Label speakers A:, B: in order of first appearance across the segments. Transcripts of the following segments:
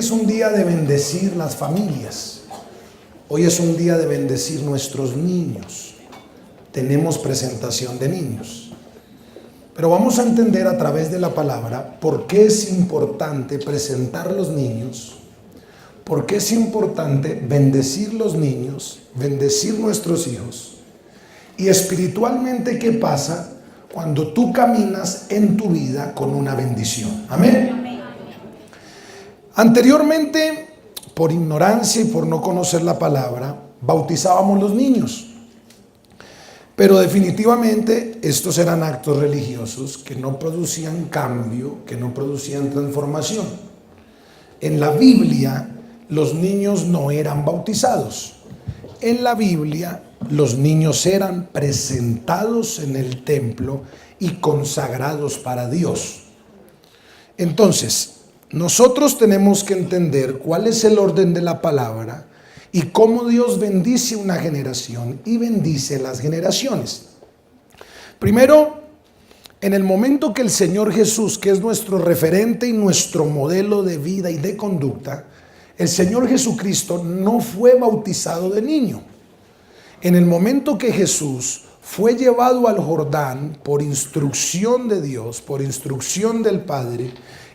A: es un día de bendecir las familias. Hoy es un día de bendecir nuestros niños. Tenemos presentación de niños. Pero vamos a entender a través de la palabra por qué es importante presentar los niños, por qué es importante bendecir los niños, bendecir nuestros hijos. Y espiritualmente, ¿qué pasa cuando tú caminas en tu vida con una bendición? Amén. Anteriormente, por ignorancia y por no conocer la palabra, bautizábamos los niños. Pero definitivamente estos eran actos religiosos que no producían cambio, que no producían transformación. En la Biblia, los niños no eran bautizados. En la Biblia, los niños eran presentados en el templo y consagrados para Dios. Entonces, nosotros tenemos que entender cuál es el orden de la palabra y cómo Dios bendice una generación y bendice las generaciones. Primero, en el momento que el Señor Jesús, que es nuestro referente y nuestro modelo de vida y de conducta, el Señor Jesucristo no fue bautizado de niño. En el momento que Jesús fue llevado al Jordán por instrucción de Dios, por instrucción del Padre,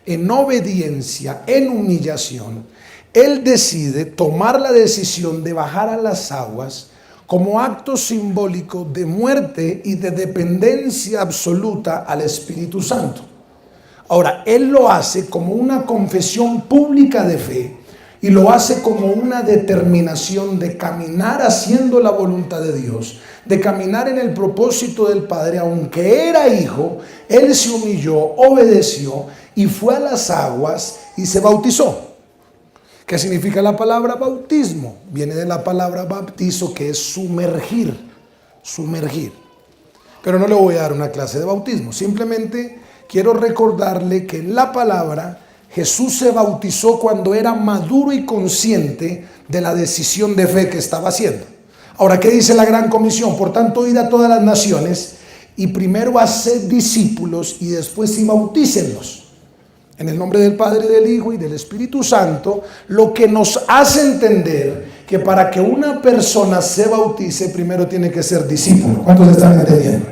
A: en obediencia, en humillación, Él decide tomar la decisión de bajar a las aguas como acto simbólico de muerte y de dependencia absoluta al Espíritu Santo. Ahora, Él lo hace como una confesión pública de fe y lo hace como una determinación de caminar haciendo la voluntad de Dios, de caminar en el propósito del Padre. Aunque era hijo, Él se humilló, obedeció y fue a las aguas y se bautizó. ¿Qué significa la palabra bautismo? Viene de la palabra bautizo, que es sumergir, sumergir. Pero no le voy a dar una clase de bautismo, simplemente quiero recordarle que en la palabra Jesús se bautizó cuando era maduro y consciente de la decisión de fe que estaba haciendo. Ahora, ¿qué dice la Gran Comisión? Por tanto, id a todas las naciones y primero haced discípulos y después sí bautícenlos. En el nombre del Padre, del Hijo y del Espíritu Santo, lo que nos hace entender que para que una persona se bautice, primero tiene que ser discípulo. ¿Cuántos están entendiendo?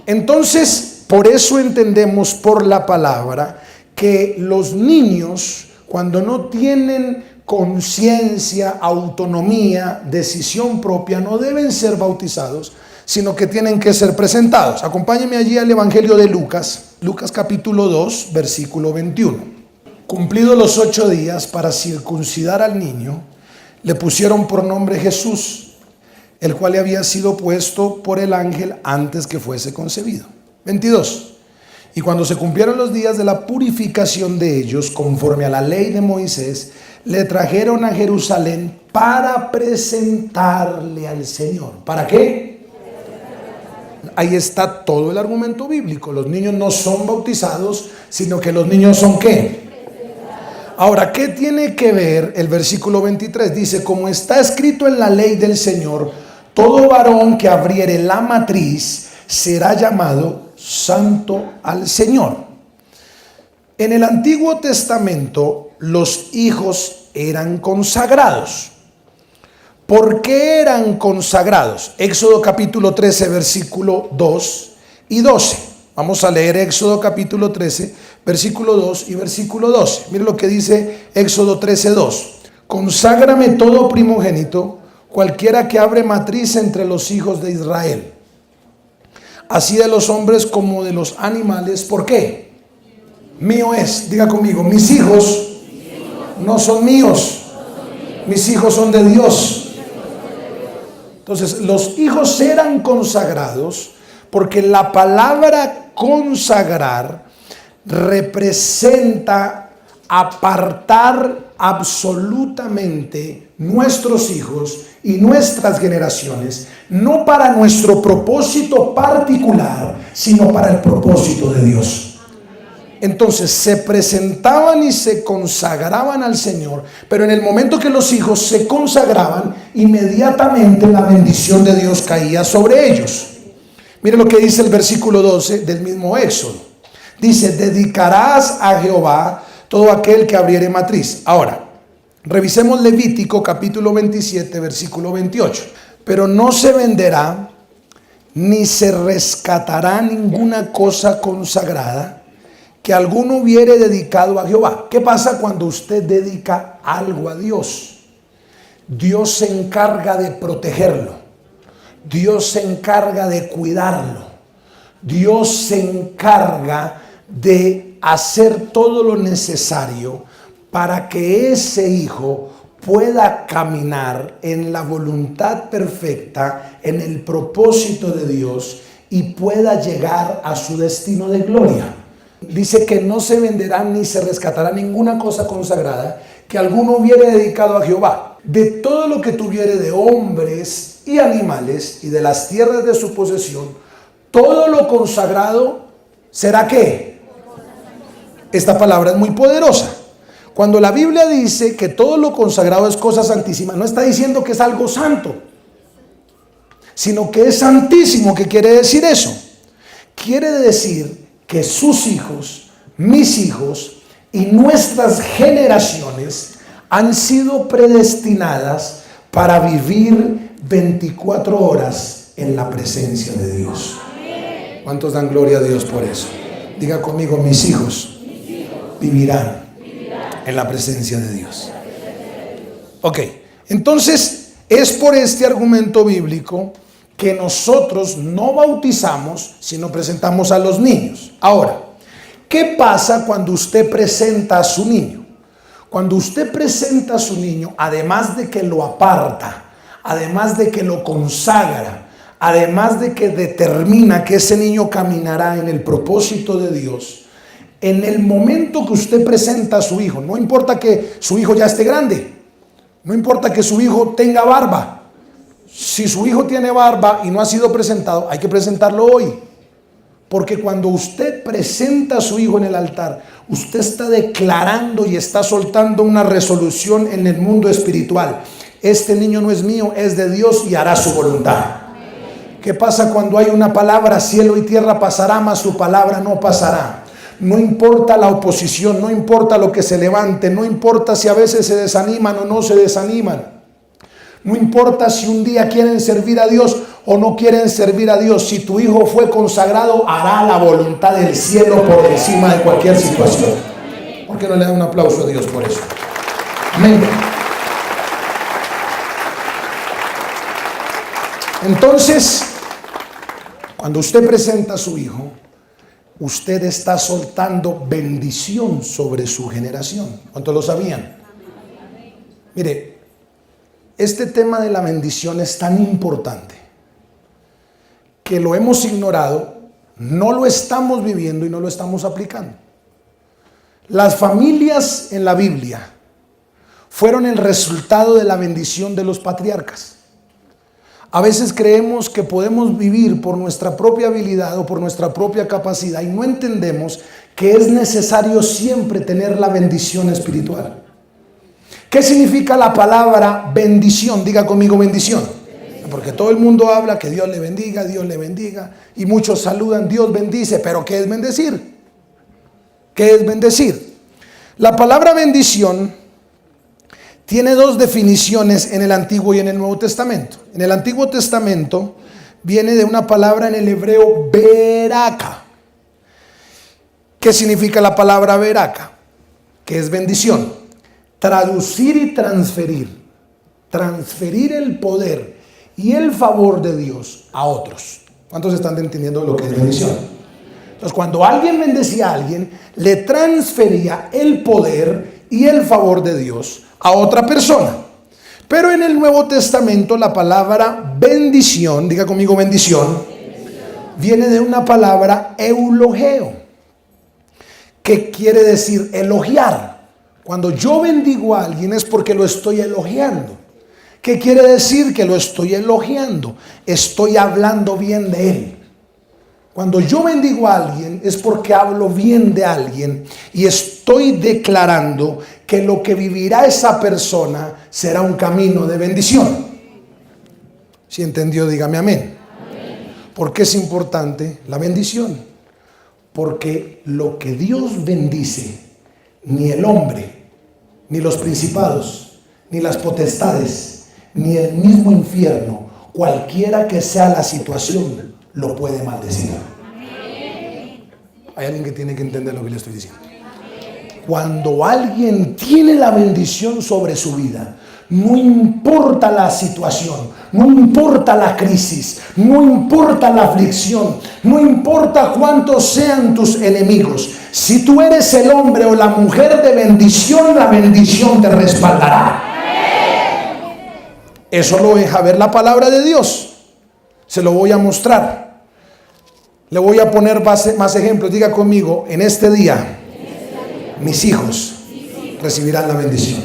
A: Entonces, por eso entendemos por la palabra que los niños, cuando no tienen conciencia, autonomía, decisión propia, no deben ser bautizados, sino que tienen que ser presentados. Acompáñenme allí al Evangelio de Lucas, Lucas capítulo 2, versículo 21. Cumplidos los 8 días para circuncidar al niño, le pusieron por nombre Jesús, el cual le había sido puesto por el ángel antes que fuese concebido. 22. Y cuando se cumplieron los días de la purificación de ellos, conforme a la ley de Moisés, le trajeron a Jerusalén para presentarle al Señor. ¿Para qué? Ahí está todo el argumento bíblico. Los niños no son bautizados, sino que los niños son ¿qué? Ahora, ¿qué tiene que ver el versículo 23? Dice, como está escrito en la ley del Señor, todo varón que abriere la matriz será llamado santo al Señor. En el Antiguo Testamento, los hijos eran consagrados. ¿Por qué eran consagrados? Éxodo capítulo 13, versículo 2 y 12. Vamos a leer Éxodo capítulo 13, versículo 2 y versículo 12. Mire lo que dice Éxodo 13, 2. Conságrame todo primogénito, cualquiera que abre matriz entre los hijos de Israel, así de los hombres como de los animales. ¿Por qué? Mío es. Diga conmigo, mis hijos no son míos, mis hijos son de Dios. Entonces, los hijos eran consagrados porque la palabra consagrar representa apartar absolutamente nuestros hijos y nuestras generaciones, no para nuestro propósito particular, sino para el propósito de Dios. Entonces se presentaban y se consagraban al Señor, pero en el momento que los hijos se consagraban, inmediatamente la bendición de Dios caía sobre ellos. Mire lo que dice el versículo 12 del mismo Éxodo. Dice, dedicarás a Jehová todo aquel que abriere matriz. Ahora, revisemos Levítico capítulo 27, versículo 28. Pero no se venderá ni se rescatará ninguna cosa consagrada que alguno hubiere dedicado a Jehová. ¿Qué pasa cuando usted dedica algo a Dios? Dios se encarga de protegerlo. Dios se encarga de cuidarlo. Dios se encarga de hacer todo lo necesario para que ese hijo pueda caminar en la voluntad perfecta, en el propósito de Dios y pueda llegar a su destino de gloria. Dice que no se venderá ni se rescatará ninguna cosa consagrada que alguno hubiere dedicado a Jehová. De todo lo que tuviere de hombres y animales y de las tierras de su posesión, todo lo consagrado será ¿qué? Esta palabra es muy poderosa. Cuando la Biblia dice que todo lo consagrado es cosa santísima, no está diciendo que es algo santo, sino que es santísimo. ¿Qué quiere decir eso? Quiere decir que sus hijos, mis hijos y nuestras generaciones han sido predestinadas para vivir 24 horas en la presencia de Dios. ¿Cuántos dan gloria a Dios por eso? Diga conmigo, mis hijos vivirán en la presencia de Dios. Ok, entonces es por este argumento bíblico que nosotros no bautizamos, sino presentamos a los niños. Ahora, ¿qué pasa cuando usted presenta a su niño? Cuando usted presenta a su niño, además de que lo aparta, además de que lo consagra, además de que determina que ese niño caminará en el propósito de Dios, en el momento que usted presenta a su hijo, no importa que su hijo ya esté grande, no importa que su hijo tenga barba. Si su hijo tiene barba y no ha sido presentado, hay que presentarlo hoy. Porque cuando usted presenta a su hijo en el altar, usted está declarando y está soltando una resolución en el mundo espiritual. Este niño no es mío, es de Dios y hará su voluntad. ¿Qué pasa cuando hay una palabra? Cielo y tierra pasará, mas su palabra no pasará. No importa la oposición, no importa lo que se levante, no importa si a veces se desaniman o no se desaniman. No importa si un día quieren servir a Dios o no quieren servir a Dios. Si tu hijo fue consagrado, hará la voluntad del cielo por encima de cualquier situación. ¿Por qué no le dan un aplauso a Dios por eso? Amén. Entonces, cuando usted presenta a su hijo, usted está soltando bendición sobre su generación. ¿Cuántos lo sabían? Mire, este tema de la bendición es tan importante que lo hemos ignorado, no lo estamos viviendo y no lo estamos aplicando. Las familias en la Biblia fueron el resultado de la bendición de los patriarcas. A veces creemos que podemos vivir por nuestra propia habilidad o por nuestra propia capacidad y no entendemos que es necesario siempre tener la bendición espiritual. ¿Qué significa la palabra bendición? Diga conmigo bendición. Porque todo el mundo habla que Dios le bendiga y muchos saludan, Dios bendice, pero ¿qué es bendecir? ¿Qué es bendecir? La palabra bendición tiene dos definiciones en el Antiguo y en el Nuevo Testamento. En el Antiguo Testamento viene de una palabra en el hebreo beraka. ¿Qué significa la palabra beraka? Que es bendición. Traducir y transferir. Transferir el poder y el favor de Dios a otros. ¿Cuántos están entendiendo lo que es bendición? Entonces, cuando alguien bendecía a alguien, le transfería el poder y el favor de Dios a otra persona. Pero en el Nuevo Testamento la palabra bendición, diga conmigo bendición, viene de una palabra eulogeo, que quiere decir elogiar. Cuando yo bendigo a alguien es porque lo estoy elogiando. ¿Qué quiere decir que lo estoy elogiando? Estoy hablando bien de él. Cuando yo bendigo a alguien es porque hablo bien de alguien y estoy declarando que lo que vivirá esa persona será un camino de bendición. Si entendió, dígame amén. ¿Por qué es importante la bendición? Porque lo que Dios bendice ni el hombre, ni los principados, ni las potestades, ni el mismo infierno, cualquiera que sea la situación, lo puede maldecir. Hay alguien que tiene que entender lo que le estoy diciendo. Cuando alguien tiene la bendición sobre su vida, no importa la situación, no importa la crisis, no importa la aflicción, no importa cuántos sean tus enemigos, si tú eres el hombre o la mujer de bendición, la bendición te respaldará. Eso lo deja ver la palabra de Dios. Se lo voy a mostrar. Le voy a poner más ejemplos. Diga conmigo, en este día, mis hijos recibirán la bendición.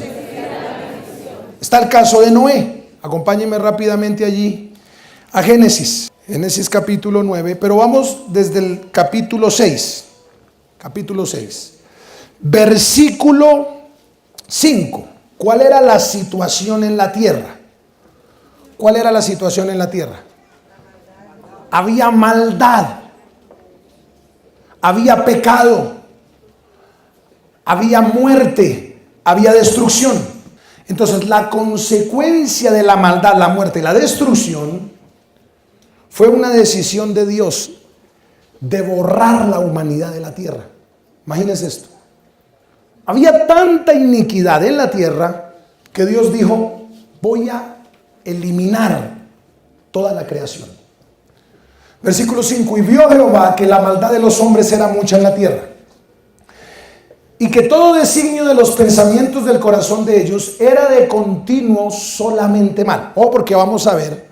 A: Está el caso de Noé. Acompáñenme rápidamente allí a Génesis capítulo 9, pero vamos desde el capítulo 6. Capítulo 6. Versículo 5. ¿Cuál era la situación en la tierra? ¿Cuál era la situación en la tierra? Había maldad, había pecado, había muerte, había destrucción. Entonces la consecuencia de la maldad, la muerte y la destrucción fue una decisión de Dios de borrar la humanidad de la tierra. Imagínense esto. Había tanta iniquidad en la tierra que Dios dijo, voy a eliminar toda la creación. Versículo 5, y vio Jehová que la maldad de los hombres era mucha en la tierra, y que todo designio de los pensamientos del corazón de ellos era de continuo solamente mal. Porque vamos a ver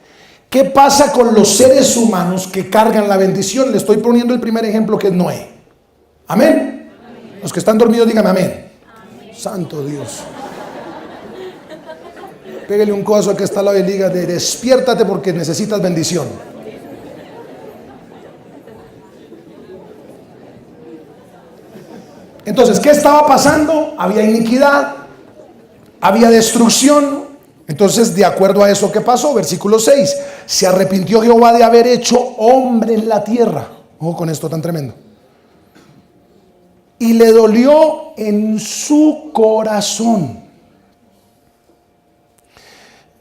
A: qué pasa con los seres humanos que cargan la bendición. Le estoy poniendo el primer ejemplo, que es Noé. Amén. Amén. Los que están dormidos digan amén. Amén. Santo Dios. Pégale un codazo al que está al lado y diga, despiértate porque necesitas bendición. Entonces, ¿qué estaba pasando? Había iniquidad, había destrucción. Entonces, de acuerdo a eso, ¿qué pasó? Versículo 6. Se arrepintió Jehová de haber hecho hombre en la tierra. Ojo con esto tan tremendo. Y le dolió en su corazón.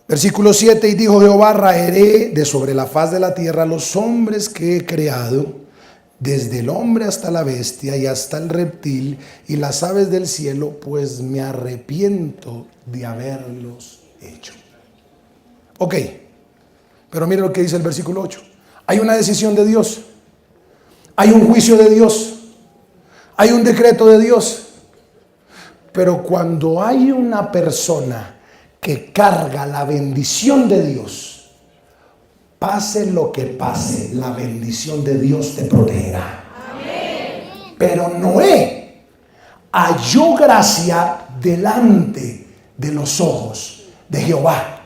A: Versículo 7, y dijo Jehová, raeré de sobre la faz de la tierra los hombres que he creado, desde el hombre hasta la bestia y hasta el reptil y las aves del cielo, pues me arrepiento de haberlos hecho. Ok, pero mire lo que dice el versículo 8. Hay una decisión de Dios, hay un juicio de Dios, hay un decreto de Dios, pero cuando hay una persona que carga la bendición de Dios, pase lo que pase, la bendición de Dios te protegerá. Amén. Pero Noé halló gracia delante de los ojos de Jehová.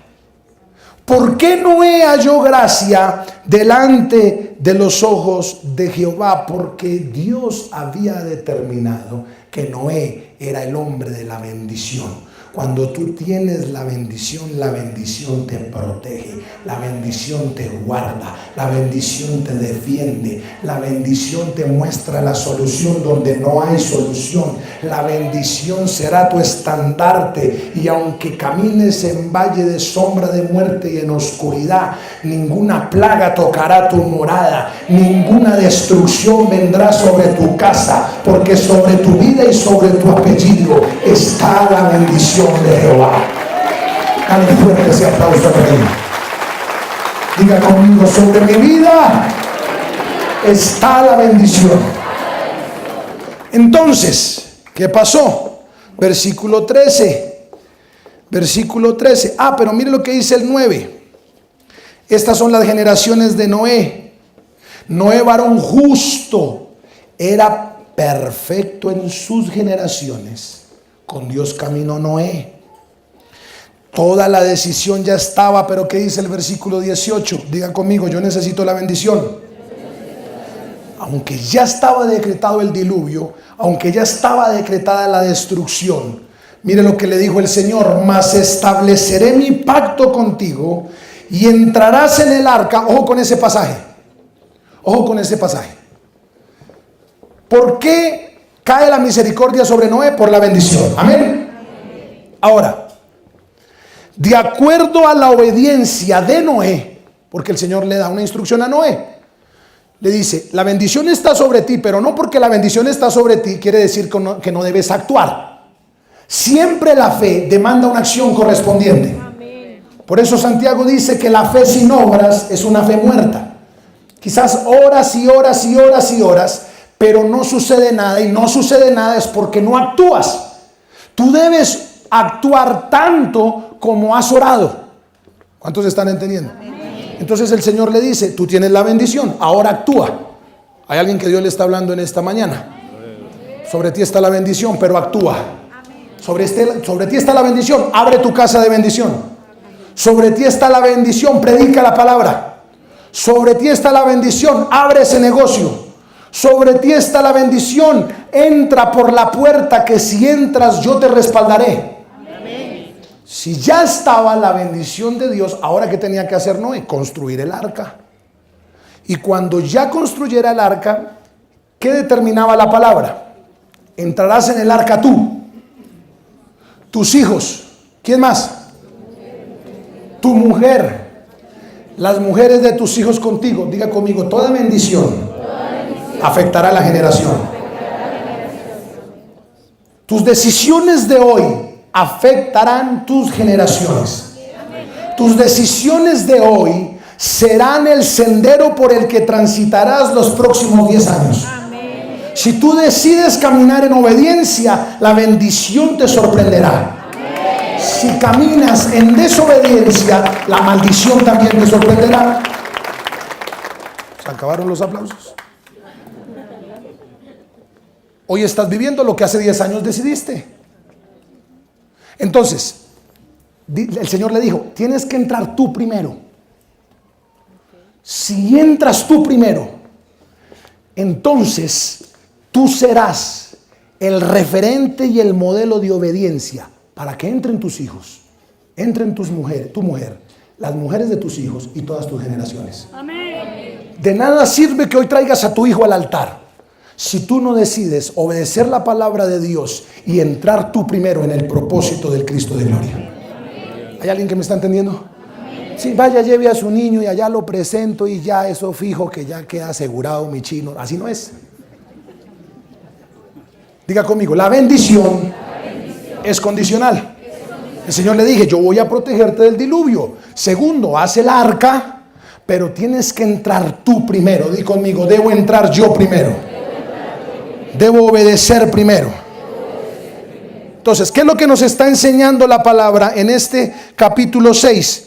A: ¿Por qué Noé halló gracia delante de los ojos de Jehová? Porque Dios había determinado que Noé era el hombre de la bendición. Cuando tú tienes la bendición te protege, la bendición te guarda, la bendición te defiende, la bendición te muestra la solución donde no hay solución. La bendición será tu estandarte, y aunque camines en valle de sombra de muerte y en oscuridad, ninguna plaga tocará tu morada, ninguna destrucción vendrá sobre tu casa, porque sobre tu vida y sobre tu apellido está la bendición de Jehová. Dale fuerte ese aplauso para mí. Diga conmigo, sobre mi vida está la bendición. Entonces, ¿qué pasó? Versículo 13. Pero mire lo que dice el 9. Estas son las generaciones de Noé. Noé, varón justo, era perfecto en sus generaciones. Con Dios caminó Noé. Toda la decisión ya estaba, pero ¿qué dice el versículo 18? Diga conmigo, yo necesito la bendición. Aunque ya estaba decretado el diluvio, aunque ya estaba decretada la destrucción, mire lo que le dijo el Señor: mas estableceré mi pacto contigo y entrarás en el arca. Ojo con ese pasaje. Ojo con ese pasaje. ¿Por qué cae la misericordia sobre Noé por la bendición. Amén. Ahora, de acuerdo a la obediencia de Noé, porque el Señor le da una instrucción a Noé, le dice, la bendición está sobre ti, pero no porque la bendición está sobre ti quiere decir que no debes actuar. Siempre la fe demanda una acción correspondiente. Por eso Santiago dice que la fe sin obras es una fe muerta. Quizás horas y horas y horas y horas, pero no sucede nada, y no sucede nada es porque no actúas. Tú debes actuar tanto como has orado. ¿Cuántos están entendiendo? Entonces el Señor le dice, tú tienes la bendición, ahora actúa. Hay alguien que Dios le está hablando en esta mañana. Sobre ti está la bendición, pero actúa. Sobre ti está la bendición, abre tu casa de bendición. Sobre ti está la bendición, predica la palabra. Sobre ti está la bendición, abre ese negocio. Sobre ti está la bendición, entra por la puerta que si entras yo te respaldaré. Si ya estaba la bendición de Dios, ahora ¿qué tenía que hacer Noé? Construir el arca. Y cuando ya construyera el arca, ¿qué determinaba la palabra? Entrarás en el arca tú, tus hijos, ¿quién más? Tu mujer, las mujeres de tus hijos contigo. Diga conmigo, toda bendición afectará a la generación. Tus decisiones de hoy afectarán tus generaciones. Tus decisiones de hoy serán el sendero por el que transitarás los próximos 10 años. Si tú decides caminar en obediencia, la bendición te sorprenderá. Si caminas en desobediencia, la maldición también te sorprenderá. ¿Se acabaron los aplausos? Hoy estás viviendo lo que hace 10 años decidiste. Entonces, el Señor le dijo, tienes que entrar tú primero. Si entras tú primero, entonces tú serás el referente y el modelo de obediencia para que entren tus hijos, entren tu mujer, las mujeres de tus hijos y todas tus generaciones. Amén. De nada sirve que hoy traigas a tu hijo al altar si tú no decides obedecer la palabra de Dios y entrar tú primero en el propósito del Cristo de gloria. ¿Hay alguien que me está entendiendo? Sí, vaya, lleve a su niño y allá lo presento y ya eso fijo que ya queda asegurado mi chino. Así no es. Diga conmigo, la bendición es condicional. El Señor le dije, yo voy a protegerte del diluvio. Segundo, haz el arca, pero tienes que entrar tú primero. Di conmigo, debo entrar yo primero. Debo obedecer primero. Entonces, ¿qué es lo que nos está enseñando la palabra en este capítulo 6?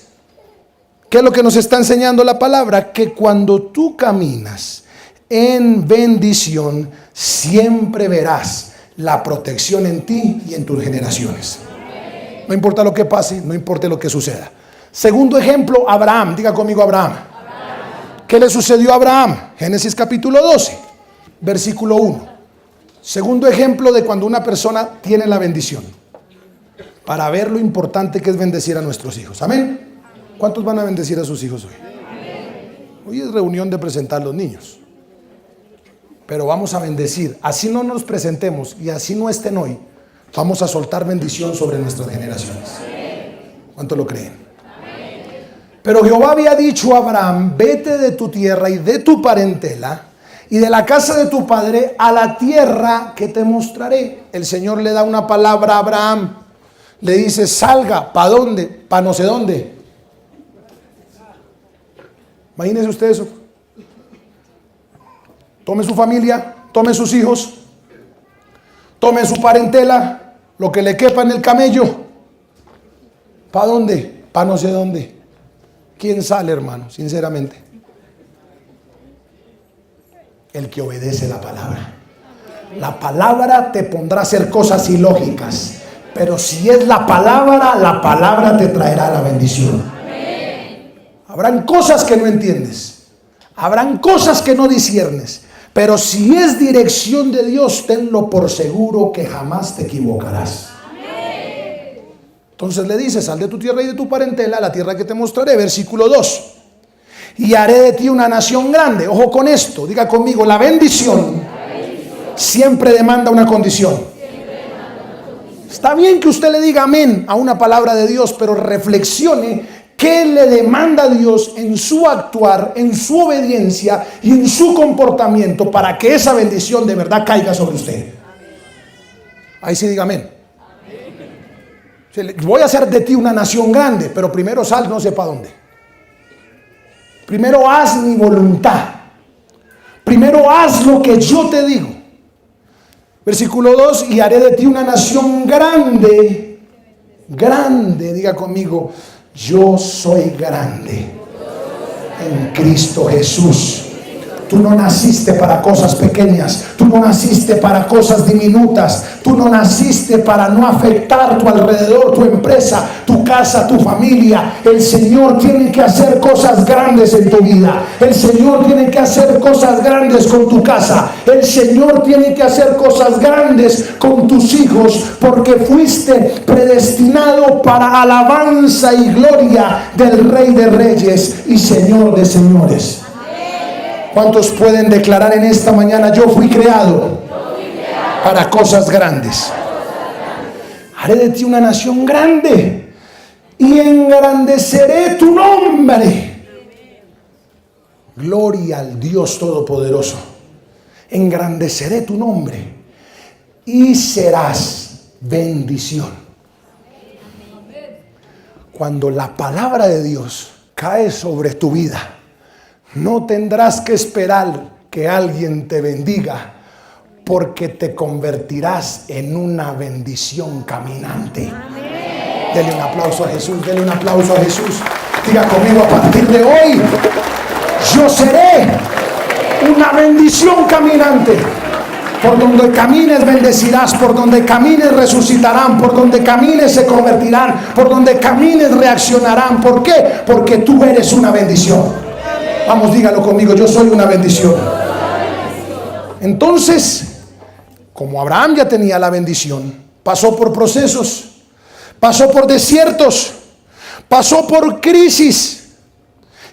A: ¿Qué es lo que nos está enseñando la palabra? Que cuando tú caminas en bendición, siempre verás la protección en ti y en tus generaciones. No importa lo que pase, no importa lo que suceda. Segundo ejemplo, Abraham. Diga conmigo, Abraham. ¿Qué le sucedió a Abraham? Génesis capítulo 12, versículo 1. Segundo ejemplo de cuando una persona tiene la bendición. Para ver lo importante que es bendecir a nuestros hijos. Amén. ¿Cuántos van a bendecir a sus hijos hoy? Hoy es reunión de presentar los niños. Pero vamos a bendecir. Así no nos presentemos y así no estén hoy, vamos a soltar bendición sobre nuestras generaciones. ¿Cuántos lo creen? Pero Jehová había dicho a Abraham, vete de tu tierra y de tu parentela y de la casa de tu padre a la tierra que te mostraré. El Señor le da una palabra a Abraham. Le dice, salga. ¿Para dónde? Para no sé dónde. Imagínese usted eso. Tome su familia, tome sus hijos, tome su parentela, lo que le quepa en el camello. ¿Para dónde? Para no sé dónde. ¿Quién sale, hermano? Sinceramente. El que obedece la palabra. La palabra te pondrá a hacer cosas ilógicas, pero si es la palabra te traerá la bendición. Habrán cosas que no entiendes, habrán cosas que no disiernes, pero si es dirección de Dios, tenlo por seguro que jamás te equivocarás. Entonces le dice, sal de tu tierra y de tu parentela a la tierra que te mostraré. Versículo 2. Y haré de ti una nación grande. Ojo con esto, diga conmigo, la bendición siempre demanda una condición. Está bien que usted le diga amén a una palabra de Dios, pero reflexione qué le demanda a Dios en su actuar, en su obediencia y en su comportamiento para que esa bendición de verdad caiga sobre usted. Ahí sí diga amén. Voy a hacer de ti una nación grande, pero primero sal no sé para dónde. Primero haz mi voluntad. Primero haz lo que yo te digo. Versículo 2, y haré de ti una nación grande. Grande, diga conmigo, yo soy grande en Cristo Jesús. Tú no naciste para cosas pequeñas. Tú no naciste para cosas diminutas. Tú no naciste para no afectar tu alrededor, tu empresa, tu casa, tu familia. El Señor tiene que hacer cosas grandes en tu vida. El Señor tiene que hacer cosas grandes con tu casa. El Señor tiene que hacer cosas grandes con tus hijos, porque fuiste predestinado para alabanza y gloria del Rey de Reyes y Señor de Señores. ¿Cuántos pueden declarar en esta mañana: yo fui creado para cosas grandes? Haré de ti una nación grande y engrandeceré tu nombre. Gloria al Dios Todopoderoso. Engrandeceré tu nombre y serás bendición. Cuando la palabra de Dios cae sobre tu vida, no tendrás que esperar que alguien te bendiga, porque te convertirás en una bendición caminante. Dele un aplauso a Jesús, dele un aplauso a Jesús. Diga conmigo: a partir de hoy, yo seré una bendición caminante. Por donde camines bendecirás, por donde camines resucitarán, por donde camines se convertirán, por donde camines reaccionarán. ¿Por qué? Porque tú eres una bendición. Vamos, dígalo conmigo: yo soy una bendición. Entonces, como Abraham ya tenía la bendición, pasó por procesos, pasó por desiertos, pasó por crisis.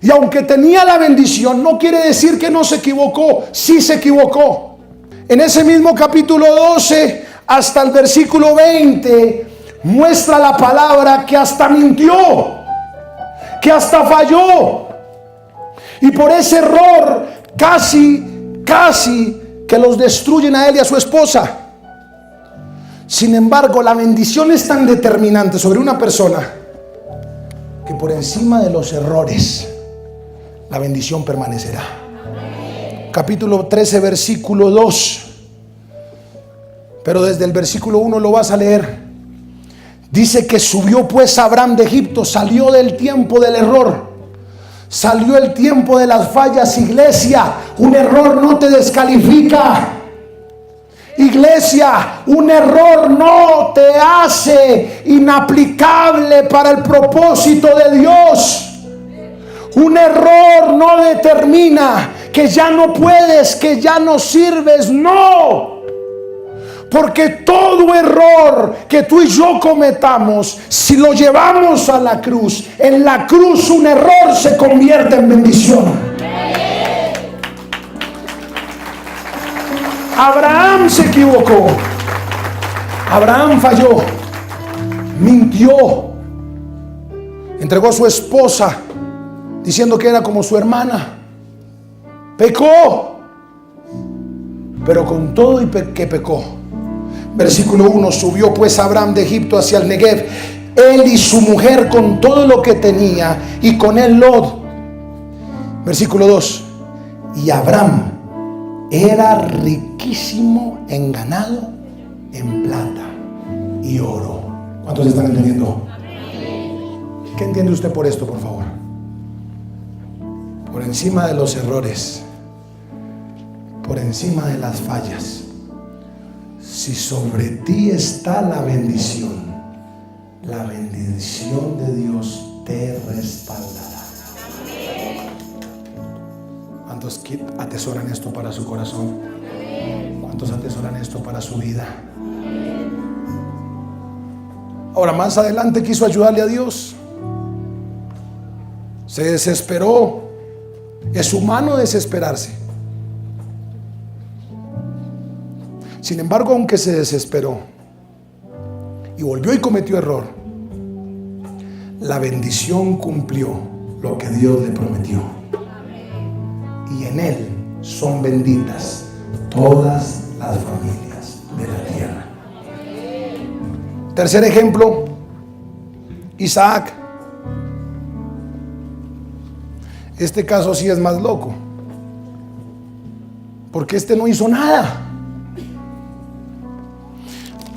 A: Y aunque tenía la bendición, no quiere decir que no se equivocó. Sí se equivocó. En ese mismo capítulo 12 hasta el versículo 20 muestra la palabra que hasta mintió, que hasta falló. Y por ese error casi que los destruyen a él y a su esposa. Sin embargo, la bendición es tan determinante sobre una persona que por encima de los errores, la bendición permanecerá. Capítulo 13, versículo 2. Pero desde el versículo 1 lo vas a leer. Dice que subió pues Abraham de Egipto, salió del tiempo del error. Salió el tiempo de las fallas. Iglesia, un error no te descalifica. Iglesia, un error no te hace inaplicable para el propósito de Dios. Un error no determina que ya no puedes, que ya no sirves. No. Porque todo error que tú y yo cometamos, si lo llevamos a la cruz, en la cruz un error se convierte en bendición. Abraham se equivocó. Abraham falló. Mintió. Entregó a su esposa diciendo que era como su hermana. Pecó. Pero con todo y que pecó. Versículo 1. Subió pues Abraham de Egipto hacia el Negev, él y su mujer con todo lo que tenía, y con él Lot. Versículo 2. Y Abraham era riquísimo en ganado, en plata y oro. ¿Cuántos están entendiendo? ¿Qué entiende usted por esto, por favor? Por encima de los errores, por encima de las fallas, si sobre ti está la bendición de Dios te respaldará. ¿Cuántos atesoran esto para su corazón? ¿Cuántos atesoran esto para su vida? Ahora, más adelante quiso ayudarle a Dios. Se desesperó. Es humano desesperarse. Sin embargo, aunque se desesperó y volvió y cometió error, la bendición cumplió lo que Dios le prometió. Y en él son benditas todas las familias de la tierra. Tercer ejemplo, Isaac. Este caso sí es más loco, porque este no hizo nada.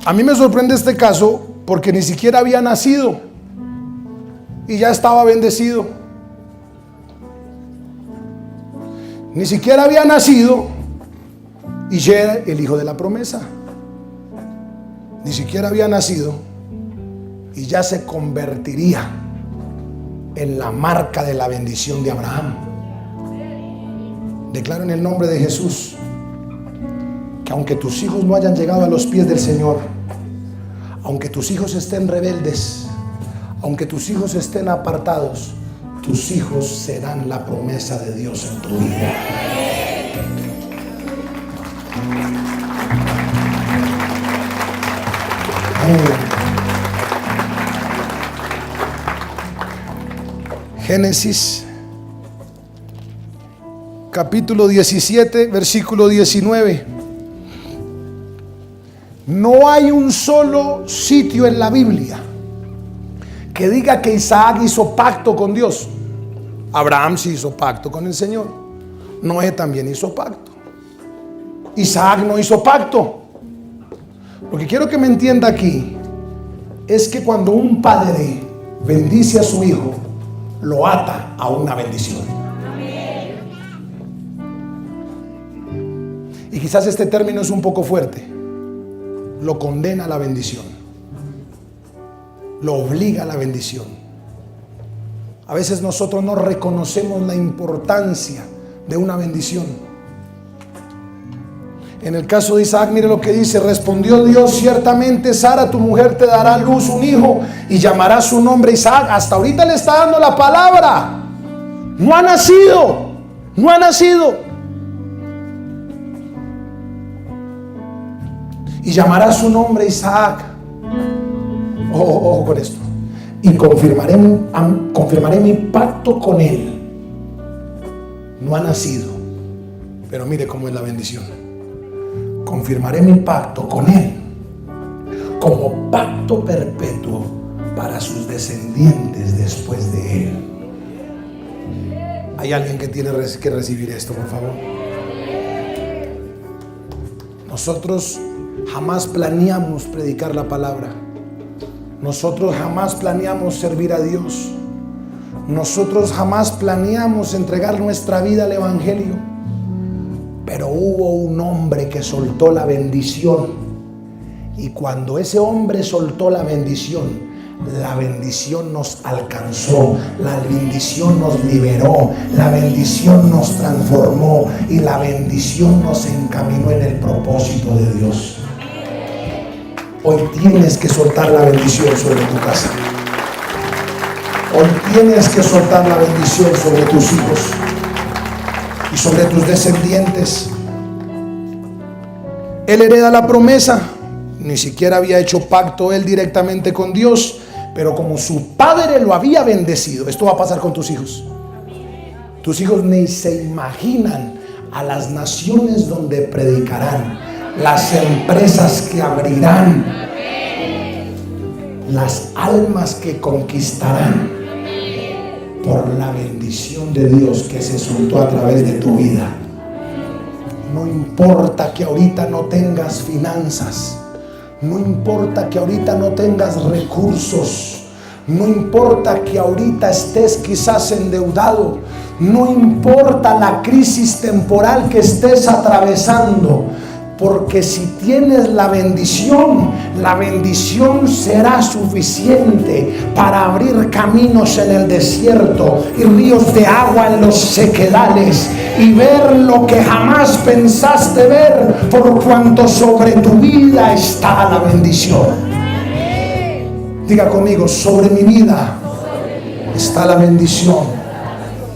A: A mí me sorprende este caso porque ni siquiera había nacido y ya estaba bendecido. Ni siquiera había nacido y ya era el hijo de la promesa. Ni siquiera había nacido y ya se convertiría en la marca de la bendición de Abraham. Declaro en el nombre de Jesús que aunque tus hijos no hayan llegado a los pies del Señor, aunque tus hijos estén rebeldes, aunque tus hijos estén apartados, tus hijos serán la promesa de Dios en tu vida. Génesis capítulo 17, versículo 19. No hay un solo sitio en la Biblia que diga que Isaac hizo pacto con Dios. Abraham sí hizo pacto con el Señor. Noé también hizo pacto. Isaac no hizo pacto. Lo que quiero que me entienda aquí es que cuando un padre bendice a su hijo, lo ata a una bendición. Y quizás este término es un poco fuerte. Lo condena a la bendición, lo obliga a la bendición. A veces nosotros no reconocemos la importancia de una bendición. En el caso de Isaac, mire lo que dice: respondió Dios, ciertamente Sara tu mujer te dará a luz un hijo y llamará su nombre Isaac. Hasta ahorita le está dando la palabra. No ha nacido, no ha nacido. Y llamará su nombre Isaac. Ojo con esto. Y confirmaré mi pacto con él. No ha nacido, pero mire cómo es la bendición. Confirmaré mi pacto con él como pacto perpetuo para sus descendientes después de él. ¿Hay alguien que tiene que recibir esto, por favor? Nosotros jamás planeamos predicar la palabra. Nosotros jamás planeamos servir a Dios. Nosotros jamás planeamos entregar nuestra vida al Evangelio. Pero hubo un hombre que soltó la bendición. Y cuando ese hombre soltó la bendición nos alcanzó, la bendición nos liberó, la bendición nos transformó y la bendición nos encaminó en el propósito de Dios. Hoy tienes que soltar la bendición sobre tu casa. Hoy tienes que soltar la bendición sobre tus hijos y sobre tus descendientes. Él hereda la promesa. Ni siquiera había hecho pacto él directamente con Dios, pero como su padre lo había bendecido. Esto va a pasar con tus hijos. Tus hijos ni se imaginan a las naciones donde predicarán, las empresas que abrirán, las almas que conquistarán por la bendición de Dios que se soltó a través de tu vida. No importa que ahorita no tengas finanzas, no importa que ahorita no tengas recursos, no importa que ahorita estés quizás endeudado, no importa la crisis temporal que estés atravesando, porque si tienes la bendición será suficiente para abrir caminos en el desierto y ríos de agua en los sequedales y ver lo que jamás pensaste ver, por cuanto sobre tu vida está la bendición. Diga conmigo: sobre mi vida está la bendición.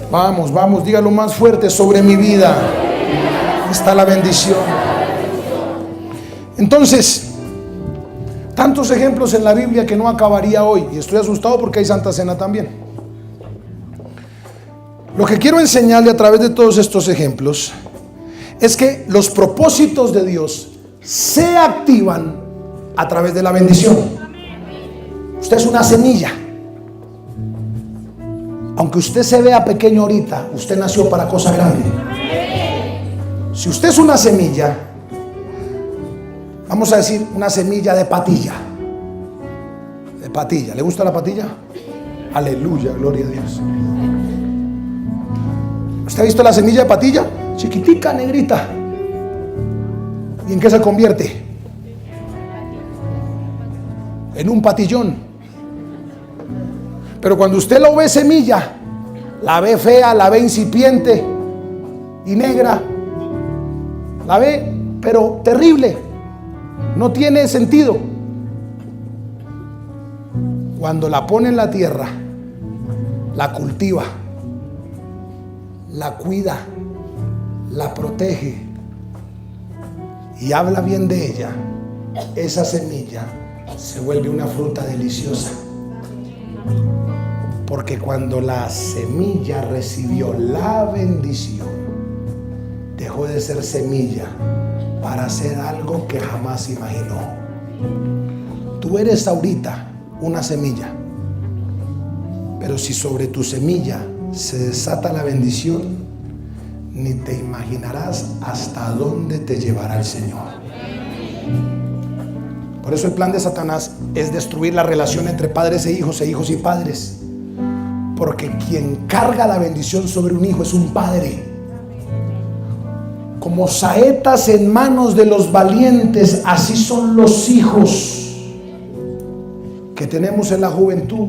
A: Vamos, dígalo más fuerte: sobre mi vida está la bendición. Entonces, tantos ejemplos en la Biblia que no acabaría hoy, y estoy asustado porque hay Santa Cena también. Lo que quiero enseñarle a través de todos estos ejemplos es que los propósitos de Dios se activan a través de la bendición. Usted es una semilla. Aunque usted se vea pequeño ahorita, usted nació para cosa grande. Si usted es una semilla, vamos a decir una semilla de patilla. De patilla. ¿Le gusta la patilla? Aleluya, gloria a Dios. ¿Usted ha visto la semilla de patilla? Chiquitica, negrita. ¿Y en qué se convierte? En un patillón. Pero cuando usted lo ve semilla, la ve fea, la ve incipiente y negra, la ve pero terrible, no tiene sentido. Cuando la pone en la tierra, la cultiva, la cuida, la protege y habla bien de ella, esa semilla se vuelve una fruta deliciosa. Porque cuando la semilla recibió la bendición, dejó de ser semilla para hacer algo que jamás imaginó. Tú eres ahorita una semilla, pero si sobre tu semilla se desata la bendición, ni te imaginarás hasta dónde te llevará el Señor. Por eso el plan de Satanás es destruir la relación entre padres e hijos y padres. Porque quien carga la bendición sobre un hijo es un padre. Como saetas en manos de los valientes, así son los hijos que tenemos en la juventud.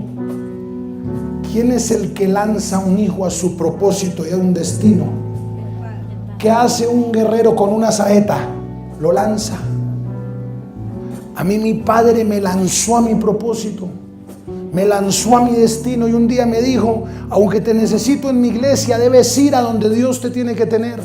A: ¿Quién es el que lanza a un hijo a su propósito y a un destino? ¿Qué hace un guerrero con una saeta? Lo lanza. A mí mi padre me lanzó a mi propósito, me lanzó a mi destino, y un día me dijo: aunque te necesito en mi iglesia, debes ir a donde Dios te tiene que tener.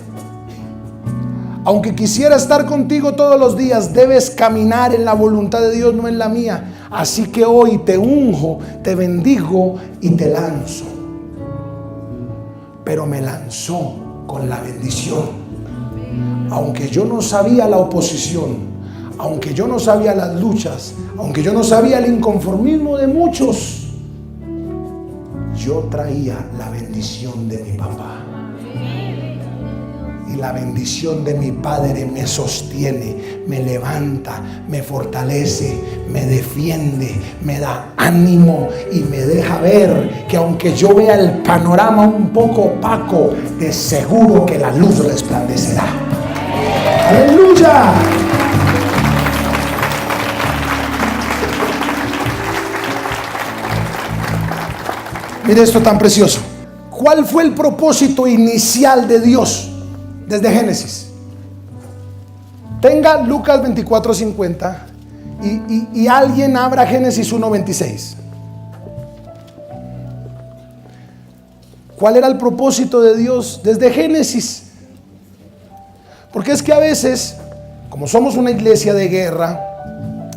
A: Aunque quisiera estar contigo todos los días, debes caminar en la voluntad de Dios, no en la mía. Así que hoy te unjo, te bendigo y te lanzo. Pero me lanzó con la bendición. Aunque yo no sabía la oposición, aunque yo no sabía las luchas, aunque yo no sabía el inconformismo de muchos, yo traía la bendición de mi papá. Y la bendición de mi padre me sostiene, me levanta, me fortalece, me defiende, me da ánimo y me deja ver que aunque yo vea el panorama un poco opaco, de seguro que la luz resplandecerá. ¡Aleluya! Mire esto tan precioso. ¿Cuál fue el propósito inicial de Dios desde Génesis? Tenga Lucas 24:50 y alguien abra Génesis 1:26. ¿Cuál era el propósito de Dios desde Génesis? Porque es que a veces, como somos una iglesia de guerra,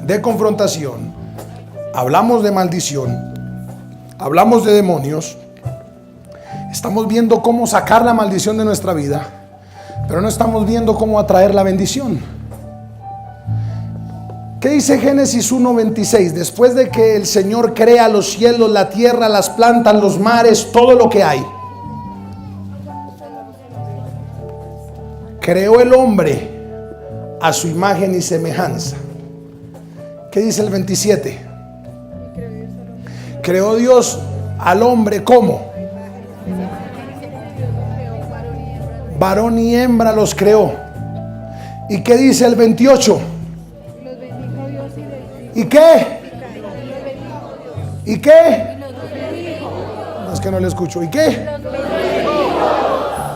A: de confrontación, hablamos de maldición, hablamos de demonios, estamos viendo cómo sacar la maldición de nuestra vida, pero no estamos viendo cómo atraer la bendición. ¿Qué dice Génesis 1:26? Después de que el Señor crea los cielos, la tierra, las plantas, los mares, todo lo que hay, creó el hombre a su imagen y semejanza. ¿Qué dice el 27? Creó Dios al hombre ¿cómo? Varón y hembra los creó. ¿Y qué dice el 28? ¿Y qué? ¿Y qué? No, es que no le escucho. ¿Y qué?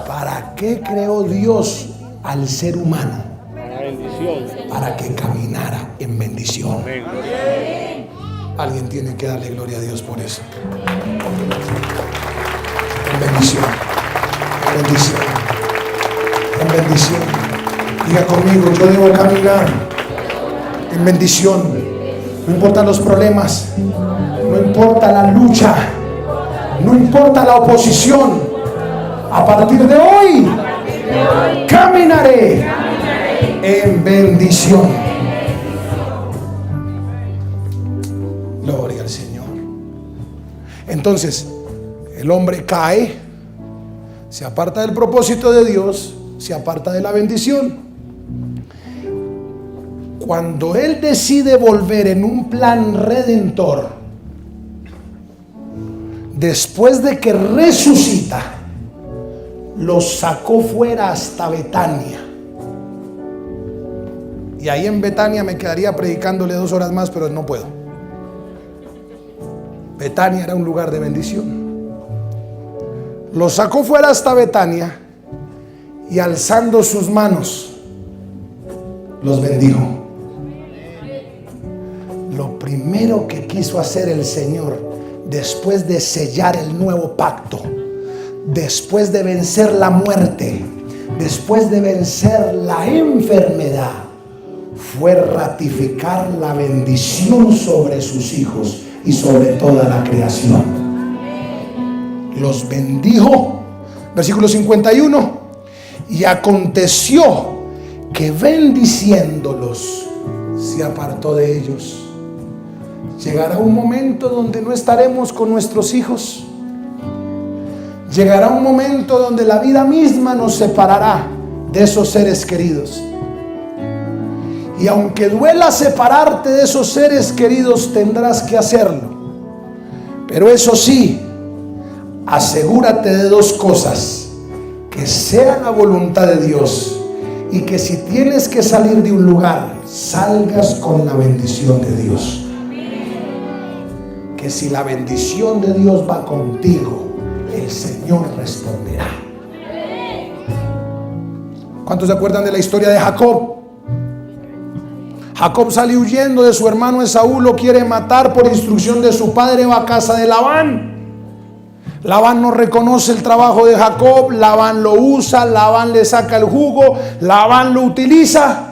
A: ¿Para qué creó Dios al ser humano? Para que caminara en bendición. Alguien tiene que darle gloria a Dios por eso. En bendición. En bendición. En bendición. Diga conmigo: yo debo caminar en bendición. No importan los problemas, no importa la lucha, no importa la oposición. A partir de hoy caminaré en bendición. Gloria al Señor. Entonces, el hombre cae, se aparta del propósito de Dios, se aparta de la bendición. Cuando él decide volver en un plan redentor, después de que resucita, los sacó fuera hasta Betania. Y ahí en Betania me quedaría predicándole 2 horas más, pero no puedo. Betania era un lugar de bendición. Los sacó fuera hasta Betania y alzando sus manos los bendijo. Lo primero que quiso hacer el Señor después de sellar el nuevo pacto, después de vencer la muerte, después de vencer la enfermedad, fue ratificar la bendición sobre sus hijos y sobre toda la creación. Los bendijo, versículo 51, y aconteció que bendiciéndolos se apartó de ellos. Llegará un momento donde no estaremos con nuestros hijos. Llegará un momento donde la vida misma nos separará de esos seres queridos. Y aunque duela separarte de esos seres queridos, tendrás que hacerlo. Pero eso sí, asegúrate de 2 cosas: que sea la voluntad de Dios, y que si tienes que salir de un lugar, salgas con la bendición de Dios. Que si la bendición de Dios va contigo, el Señor responderá. ¿Cuántos se acuerdan de la historia de Jacob? Jacob sale huyendo de su hermano Esaú, lo quiere matar. Por instrucción de su padre va a casa de Labán. Labán no reconoce el trabajo de Jacob, Labán lo usa, Labán le saca el jugo, Labán lo utiliza.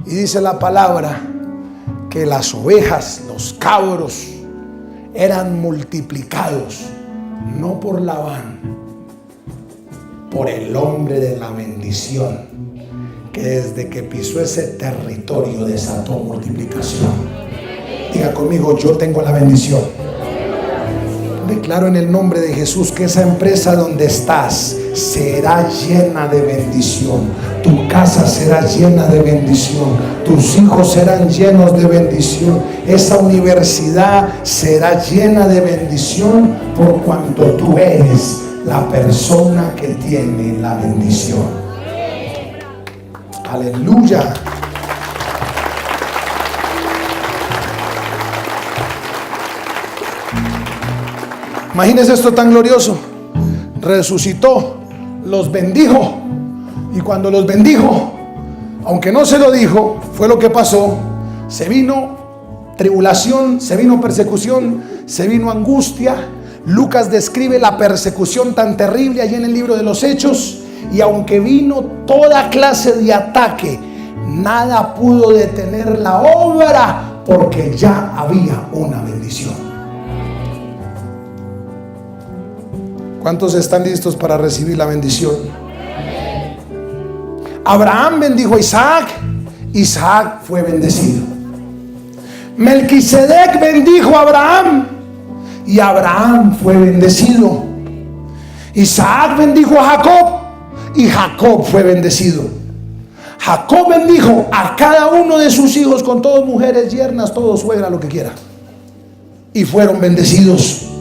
A: Y dice la palabra que las ovejas, los cabros, eran multiplicados, no por Labán, por el hombre de la bendición, que desde que pisó ese territorio desató multiplicación. Diga conmigo: yo tengo la bendición. Declaro en el nombre de Jesús que esa empresa donde estás será llena de bendición. Tu casa será llena de bendición. Tus hijos serán llenos de bendición. Esa universidad será llena de bendición, por cuanto tú eres la persona que tiene la bendición. Aleluya. Imagínense esto tan glorioso. Resucitó, los bendijo, y cuando los bendijo, aunque no se lo dijo, fue lo que pasó. Se vino tribulación, se vino persecución, se vino angustia. Lucas describe la persecución tan terrible allí en el libro de los Hechos. Y aunque vino toda clase de ataque, nada pudo detener la obra, porque ya había una bendición. ¿Cuántos están listos para recibir la bendición? Abraham bendijo a Isaac, Isaac fue bendecido. Melquisedec bendijo a Abraham y Abraham fue bendecido. Isaac bendijo a Jacob y Jacob fue bendecido. Jacob bendijo a cada uno de sus hijos, con todas mujeres, yernas, todo, suegra, lo que quiera, y fueron bendecidos.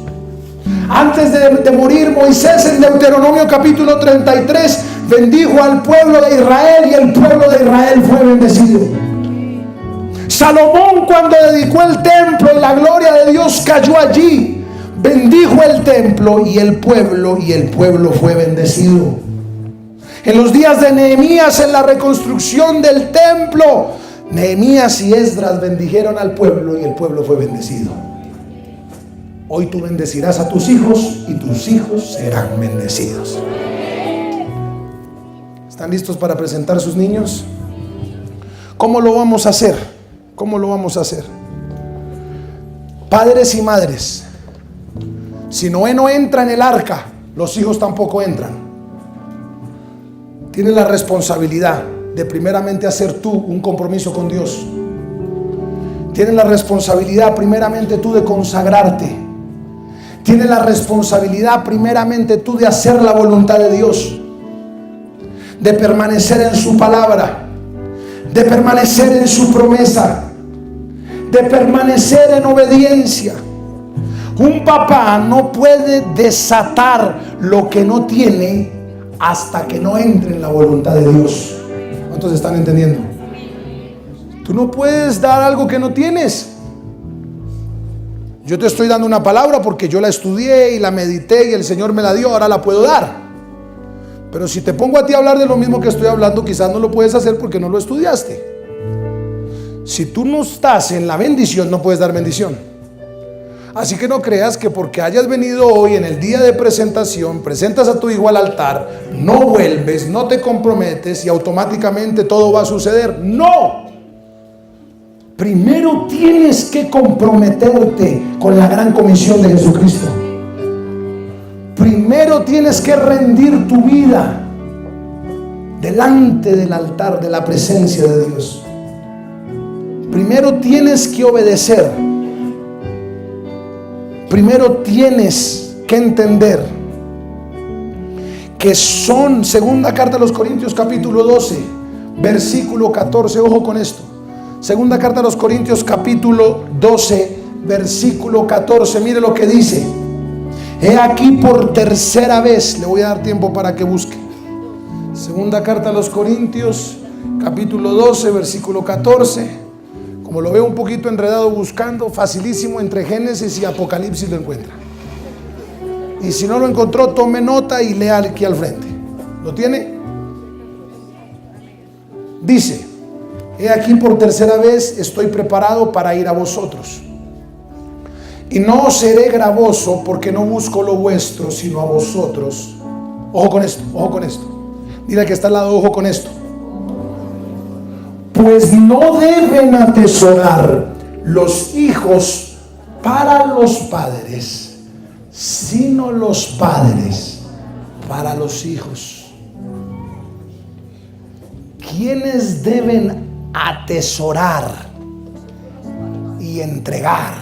A: Antes de morir, Moisés en Deuteronomio capítulo 33 bendijo al pueblo de Israel y el pueblo de Israel fue bendecido. Salomón, cuando dedicó el templo y la gloria de Dios cayó allí, bendijo el templo y el pueblo fue bendecido. En los días de Nehemías, en la reconstrucción del templo, Nehemías y Esdras bendijeron al pueblo y el pueblo fue bendecido. Hoy tú bendecirás a tus hijos y tus hijos serán bendecidos. ¿Están listos para presentar sus niños? ¿Cómo lo vamos a hacer? ¿Cómo lo vamos a hacer? Padres y madres, si Noé no entra en el arca, los hijos tampoco entran. Tienes la responsabilidad de primeramente hacer tú un compromiso con Dios. Tienes la responsabilidad primeramente tú de consagrarte. Tienes la responsabilidad primeramente tú de hacer la voluntad de Dios, de permanecer en su palabra, de permanecer en su promesa, de permanecer en obediencia. Un papá no puede desatar lo que no tiene hasta que no entre en la voluntad de Dios. ¿Cuántos están entendiendo? Tú no puedes dar algo que no tienes. Yo te estoy dando una palabra porque yo la estudié y la medité y el Señor me la dio, ahora la puedo dar. Pero si te pongo a ti a hablar de lo mismo que estoy hablando, quizás no lo puedes hacer porque no lo estudiaste. Si tú no estás en la bendición, no puedes dar bendición. Así que no creas que porque hayas venido hoy en el día de presentación, presentas a tu hijo al altar, no vuelves, no te comprometes y automáticamente todo va a suceder. ¡No! Primero tienes que comprometerte con la gran comisión de Jesucristo. Primero tienes que rendir tu vida delante del altar de la presencia de Dios. Primero tienes que obedecer. Primero tienes que entender que son, segunda carta a los Corintios capítulo 12, versículo 14, ojo con esto. Segunda carta a los Corintios capítulo 12, versículo 14, mire lo que dice. He aquí por tercera vez, le voy a dar tiempo para que busque. Segunda carta a los Corintios capítulo 12, versículo 14. Como lo veo un poquito enredado buscando, facilísimo, entre Génesis y Apocalipsis lo encuentra. Y si no lo encontró, tome nota y lea aquí al frente. ¿Lo tiene? Dice: he aquí por tercera vez estoy preparado para ir a vosotros, y no os seré gravoso, porque no busco lo vuestro, sino a vosotros. Ojo con esto, ojo con esto. Dile que está al lado, ojo con esto. Pues no deben atesorar los hijos para los padres, sino los padres para los hijos. ¿Quiénes deben atesorar y entregar?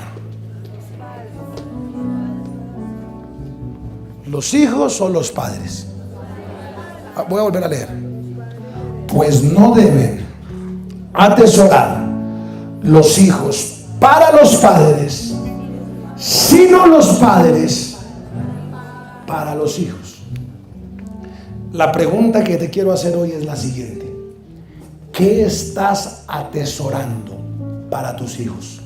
A: ¿Los hijos o los padres? Voy a volver a leer. Pues no deben atesorar los hijos para los padres, sino los padres para los hijos. La pregunta que te quiero hacer hoy es la siguiente: ¿qué estás atesorando para tus hijos?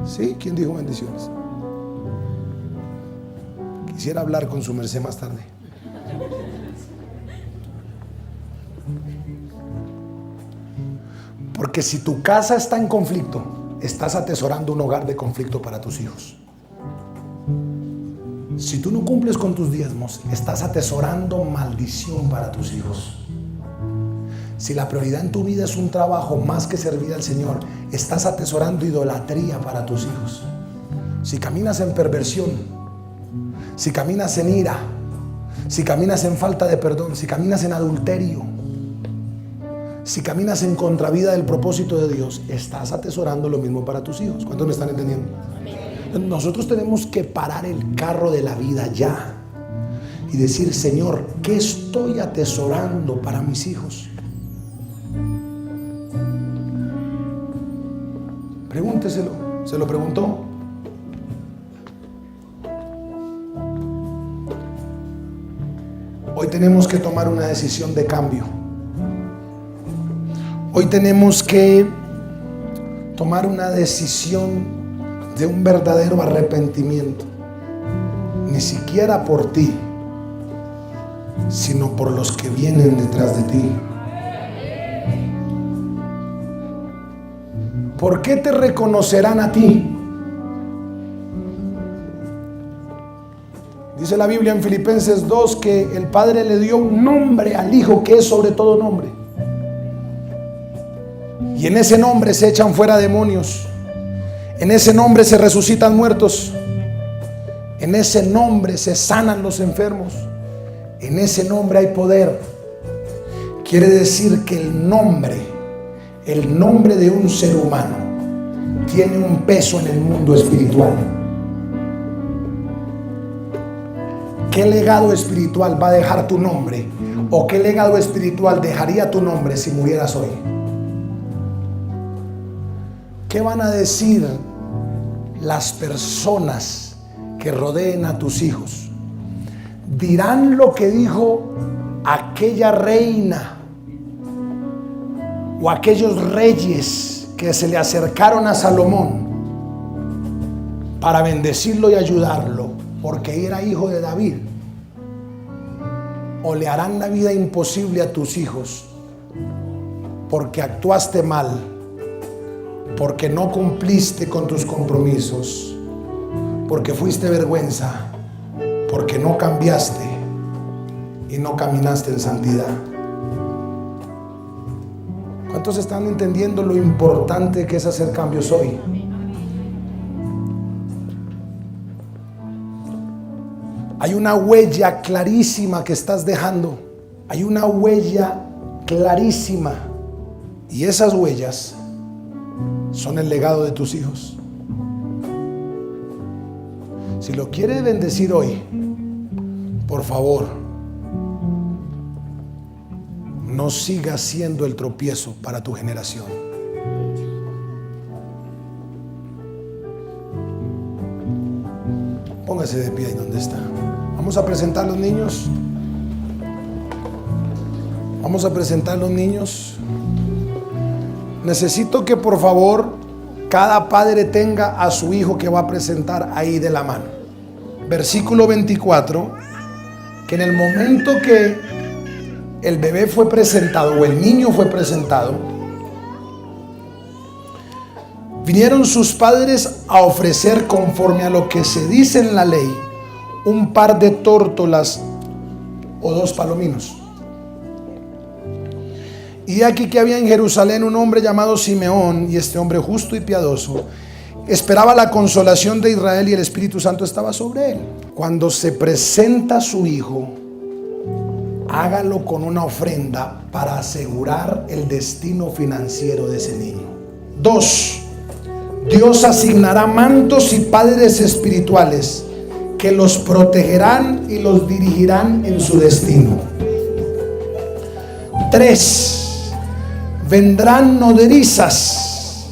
A: ¿Sí? ¿Quién dijo bendiciones? Quisiera hablar con su merced más tarde. Porque si tu casa está en conflicto, estás atesorando un hogar de conflicto para tus hijos. Si tú no cumples con tus diezmos, estás atesorando maldición para tus hijos. Si la prioridad en tu vida es un trabajo más que servir al Señor, estás atesorando idolatría para tus hijos. Si caminas en perversión, si caminas en ira, si caminas en falta de perdón, si caminas en adulterio, si caminas en contravida del propósito de Dios, estás atesorando lo mismo para tus hijos. ¿Cuántos me están entendiendo? Nosotros tenemos que parar el carro de la vida ya y decir: Señor, ¿qué estoy atesorando para mis hijos? Pregúnteselo. ¿Se lo preguntó? Hoy tenemos que tomar una decisión de cambio. Hoy tenemos que tomar una decisión de un verdadero arrepentimiento. Ni siquiera por ti, sino por los que vienen detrás de ti. ¿Por qué te reconocerán a ti? Dice Dice la Biblia en Filipenses 2 que el Padre le dio un nombre al Hijo que es sobre todo nombre. Y en ese nombre se echan fuera demonios. En ese nombre se resucitan muertos. En ese nombre se sanan los enfermos. En ese nombre hay poder. Quiere decir que el nombre de un ser humano tiene un peso en el mundo espiritual. ¿Qué legado espiritual va a dejar tu nombre? ¿O qué legado espiritual dejaría tu nombre si murieras hoy? ¿Qué van a decir las personas que rodeen a tus hijos? Dirán lo que dijo aquella reina o aquellos reyes que se le acercaron a Salomón para bendecirlo y ayudarlo porque era hijo de David. O le harán la vida imposible a tus hijos porque actuaste mal, porque no cumpliste con tus compromisos, porque fuiste vergüenza, porque no cambiaste y no caminaste en santidad. ¿Cuántos están entendiendo lo importante que es hacer cambios hoy? Hay una huella clarísima que estás dejando. Hay una huella clarísima. Y esas huellas son el legado de tus hijos. Si lo quieres bendecir hoy, por favor, no sigas siendo el tropiezo para tu generación. Póngase de pie ahí donde está. Vamos a presentar a los niños. Vamos a presentar a los niños. Necesito que por favor cada padre tenga a su hijo que va a presentar ahí de la mano. Versículo 24, que en el momento que el bebé fue presentado o el niño fue presentado, vinieron sus padres a ofrecer conforme a lo que se dice en la ley, un par de tórtolas o 2 palominos. Y aquí que había en Jerusalén un hombre llamado Simeón, y este hombre justo y piadoso esperaba la consolación de Israel, y el Espíritu Santo estaba sobre él. Cuando se presenta su hijo, hágalo con una ofrenda para asegurar el destino financiero de ese niño. 2. Dios asignará mantos y padres espirituales que los protegerán y los dirigirán en su destino. 3. Vendrán nodrizas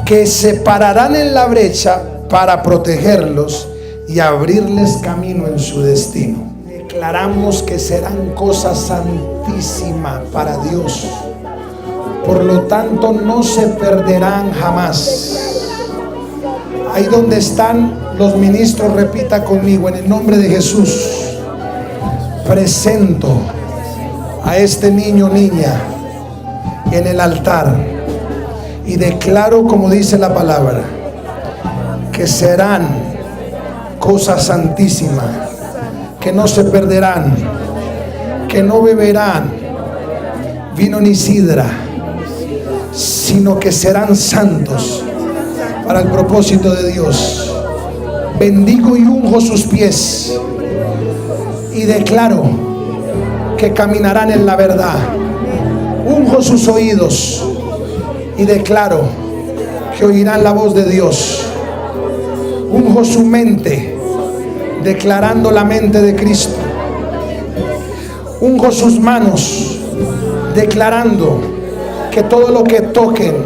A: que se pararán en la brecha para protegerlos y abrirles camino en su destino. Declaramos que serán cosas santísimas para Dios. Por lo tanto, no se perderán jamás. Ahí donde están los ministros, repita conmigo: en el nombre de Jesús, presento a este niño o niña en el altar y declaro, como dice la palabra, que serán cosas santísimas, que no se perderán, que no beberán vino ni sidra, sino que serán santos para el propósito de Dios. Bendigo y unjo sus pies y declaro que caminarán en la verdad. Unjo sus oídos y declaro que oirán la voz de Dios. Unjo su mente, declarando la mente de Cristo. Unjo sus manos, declarando que todo lo que toquen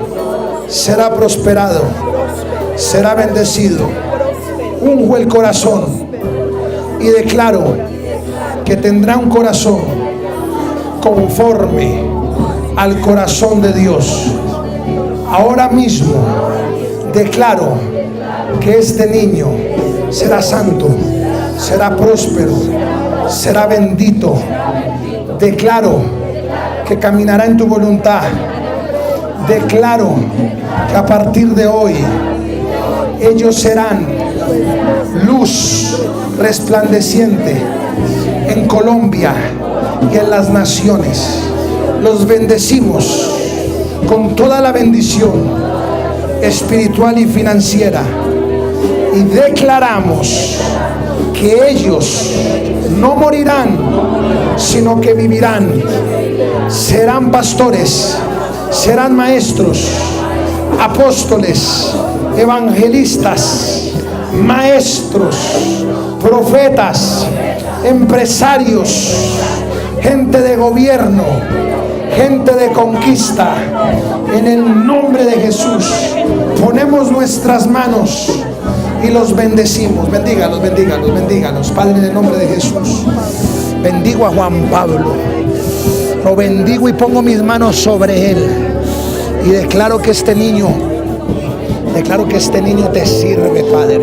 A: será prosperado, será bendecido. Unjo el corazón y declaro que tendrá un corazón conforme al corazón de Dios. Ahora mismo declaro que este niño será santo, será próspero, será bendito. Declaro que caminará en tu voluntad. Declaro que a partir de hoy ellos serán luz resplandeciente en Colombia y en las naciones. Los bendecimos con toda la bendición espiritual y financiera y declaramos que ellos no morirán, sino que vivirán, serán pastores, serán maestros, apóstoles, evangelistas, maestros, profetas, empresarios, gente de gobierno, gente de conquista. En el nombre de Jesús ponemos nuestras manos y los bendecimos. Bendígalos, bendígalos, bendígalos, Padre, en el nombre de Jesús. Bendigo a Juan Pablo, lo bendigo y pongo mis manos sobre él y declaro que este niño te sirve, Padre.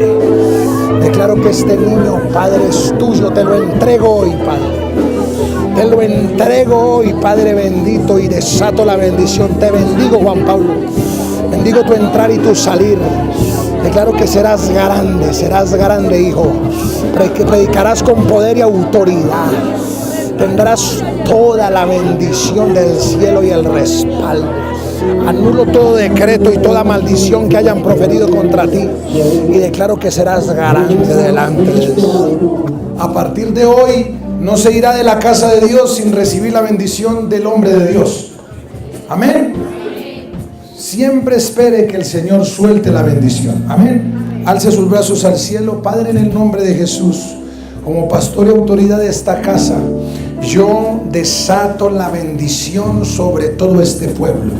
A: Declaro que este niño, Padre, es tuyo. Te lo entrego hoy, Padre. Te lo entrego hoy, Padre bendito, y desato la bendición. Te bendigo, Juan Pablo. Bendigo tu entrar y tu salir. Declaro que serás grande, hijo. Que predicarás con poder y autoridad. Tendrás toda la bendición del cielo y el respaldo. Anulo todo decreto y toda maldición que hayan proferido contra ti y declaro que serás grande delante de Dios. A partir de hoy no se irá de la casa de Dios sin recibir la bendición del hombre de Dios. Amén. Siempre espere que el Señor suelte la bendición. Amén. Alce sus brazos al cielo. Padre, en el nombre de Jesús, como pastor y autoridad de esta casa, yo desato la bendición sobre todo este pueblo.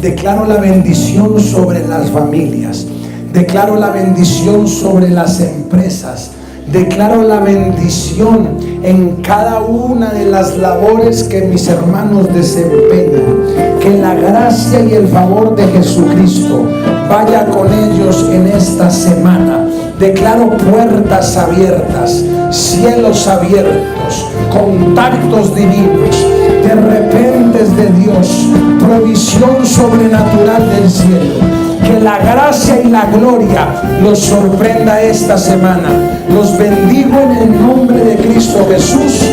A: Declaro la bendición sobre las familias. Declaro la bendición sobre las empresas. Declaro la bendición en cada una de las labores que mis hermanos desempeñan. Que la gracia y el favor de Jesucristo vaya con ellos en esta semana. Declaro puertas abiertas, cielos abiertos, contactos divinos, de repentes de Dios, provisión sobrenatural del cielo. Que la gracia y la gloria los sorprenda esta semana. Los bendigo en el nombre de Cristo Jesús.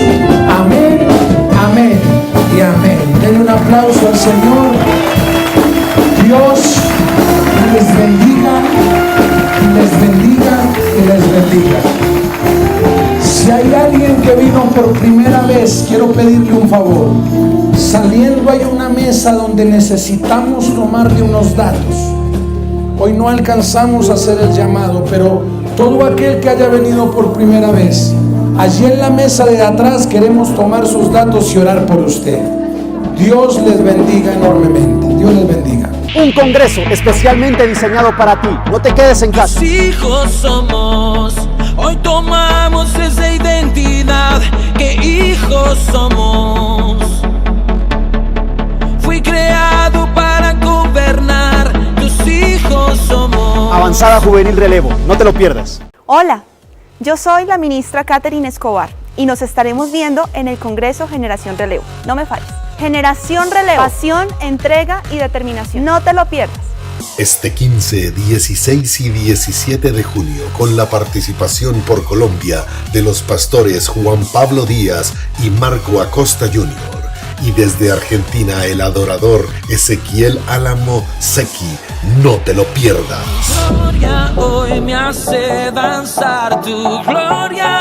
A: Amén, amén y amén. Denle un aplauso al Señor. Dios les bendiga, les bendiga y les bendiga. Si hay alguien que vino por primera vez, quiero pedirle un favor. Saliendo hay una mesa donde necesitamos tomarle unos datos. Hoy no alcanzamos a hacer el llamado, pero todo aquel que haya venido por primera vez, allí en la mesa de atrás queremos tomar sus datos y orar por usted. Dios les bendiga enormemente. Dios les bendiga.
B: Un congreso especialmente diseñado para ti. No te quedes en casa.
C: Tus hijos somos, hoy tomamos esa identidad, que hijos somos. Fui creado para gobernar, tus hijos somos.
B: Avanzada Juvenil Relevo, no te lo pierdas.
D: Hola, yo soy la ministra Catherine Escobar y nos estaremos viendo en el Congreso Generación Relevo. No me falles. Generación Relevo, pasión, entrega y determinación. No te lo pierdas.
E: Este 15, 16 y 17 de junio, con la participación por Colombia de los pastores Juan Pablo Díaz y Marco Acosta Jr. Y desde Argentina el adorador Ezequiel Álamo Sequi. No te lo pierdas.
C: Gloria hoy me hace danzar, tu gloria